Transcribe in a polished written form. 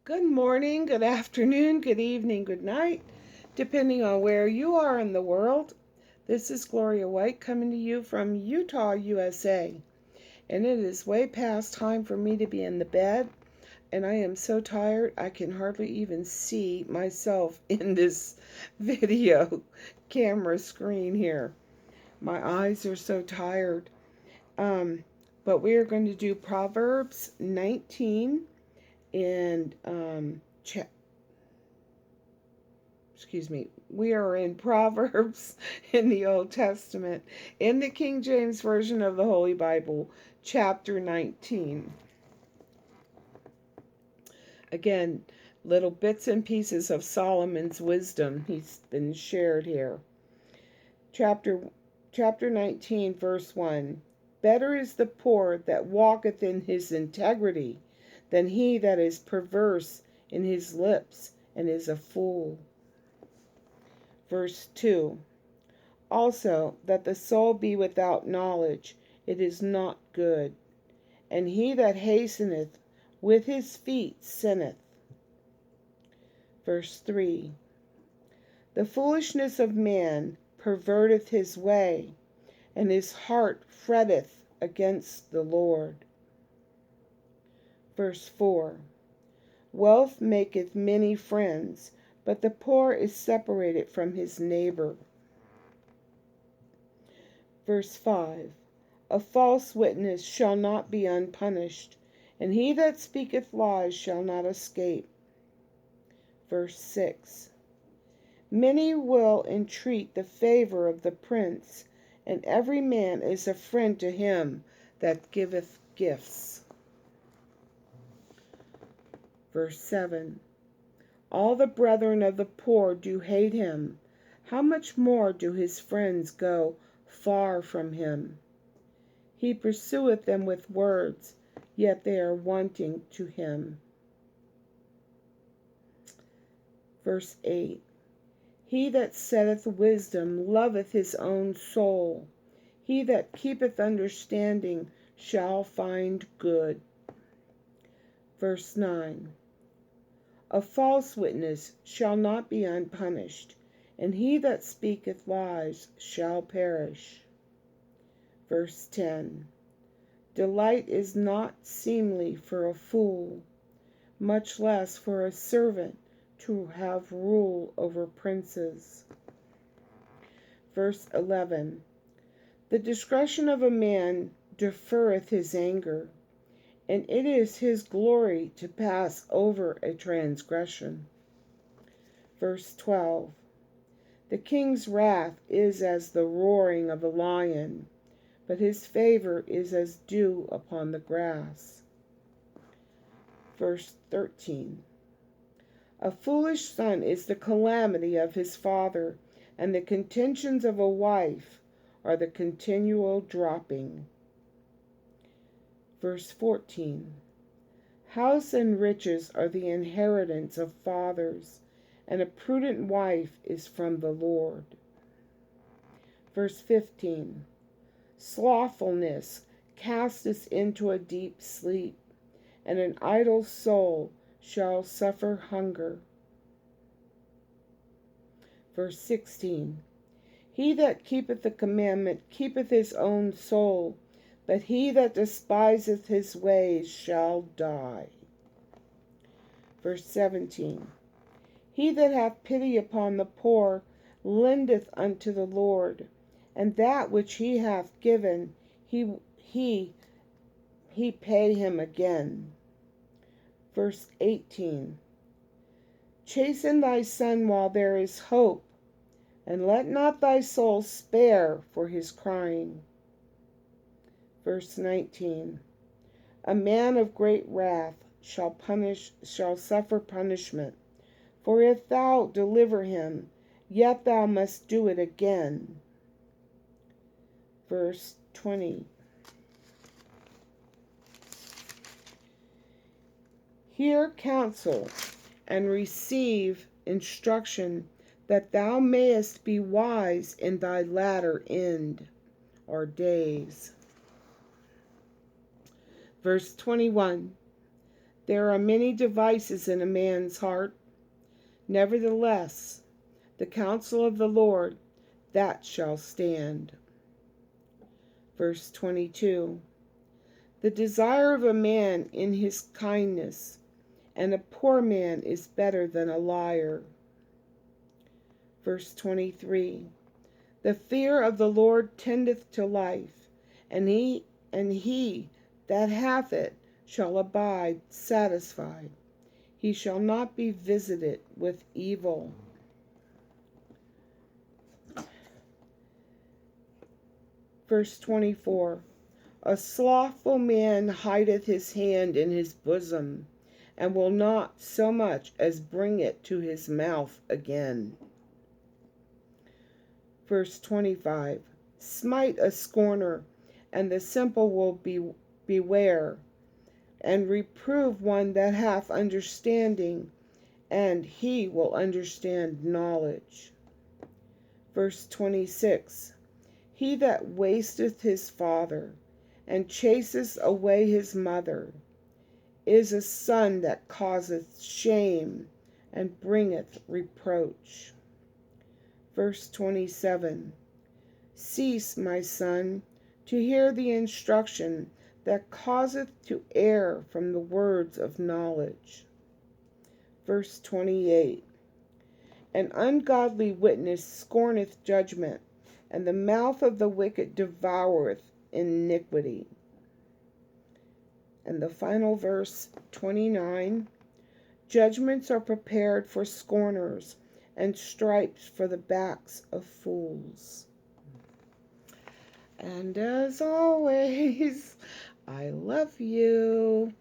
Good morning, good afternoon, good evening, good night, depending on where you are in the world. This is Gloria White coming to you from Utah, USA. And it is way past time for me to be in the bed. And I am so tired I can hardly even see myself in this video camera screen here. My eyes are so tired. Um, but we are going to do Proverbs 19 and we are in Proverbs in the Old Testament, in the King James Version of the Holy Bible, chapter 19. Again, little bits and pieces of Solomon's wisdom he's been shared here. Chapter 19, verse 1. Better is the poor that walketh in his integrity than he that is perverse in his lips and is a fool. Verse 2. Also, that the soul be without knowledge, it is not good. And he that hasteneth with his feet sinneth. Verse 3. The foolishness of man perverteth his way, and his heart fretteth against the Lord. Verse 4. Wealth maketh many friends, but the poor is separated from his neighbor. Verse 5. A false witness shall not be unpunished, and he that speaketh lies shall not escape. Verse 6. Many will entreat the favor of the prince, and every man is a friend to him that giveth gifts. Verse 7. All the brethren of the poor do hate him. How much more do his friends go far from him? He pursueth them with words, yet they are wanting to him. Verse 8. He that setteth wisdom loveth his own soul. He that keepeth understanding shall find good. Verse 9. A false witness shall not be unpunished, and he that speaketh lies shall perish. Verse 10. Delight is not seemly for a fool, much less for a servant to have rule over princes. Verse 11. The discretion of a man deferreth his anger, and it is his glory to pass over a transgression. Verse 12. The king's wrath is as the roaring of a lion, but his favor is as dew upon the grass. Verse 13. A foolish son is the calamity of his father, and the contentions of a wife are the continual dropping. Verse 14. House and riches are the inheritance of fathers, and a prudent wife is from the Lord. Verse 15. Slothfulness casteth into a deep sleep, and an idle soul shall suffer hunger. Verse 16. He that keepeth the commandment keepeth his own soul, but he that despiseth his ways shall die. Verse 17. He that hath pity upon the poor lendeth unto the Lord, and that which he hath given he pay him again. Verse 18. Chasten thy son while there is hope, and let not thy soul spare for his crying. Verse 19. A man of great wrath shall suffer punishment, for if thou deliver him, yet thou must do it again. Verse 20. Hear counsel and receive instruction, that thou mayest be wise in thy latter end, or days. Verse 21. There are many devices in a man's heart. Nevertheless, the counsel of the Lord, that shall stand. Verse 22. The desire of a man in his kindness, and a poor man is better than a liar. Verse 23. The fear of the Lord tendeth to life, and he that hath it shall abide satisfied. He shall not be visited with evil. Verse 24. A slothful man hideth his hand in his bosom, and will not so much as bring it to his mouth again. Verse 25. Smite a scorner, and the simple will beware, and reprove one that hath understanding, and he will understand knowledge. Verse 26. He that wasteth his father, and chaseth away his mother, is a son that causeth shame, and bringeth reproach. Verse 27. Cease, my son, to hear the instruction that causeth to err from the words of knowledge. Verse 28. An ungodly witness scorneth judgment, and the mouth of the wicked devoureth iniquity. And the final verse, 29. Judgments are prepared for scorners, and stripes for the backs of fools. And as always, I love you.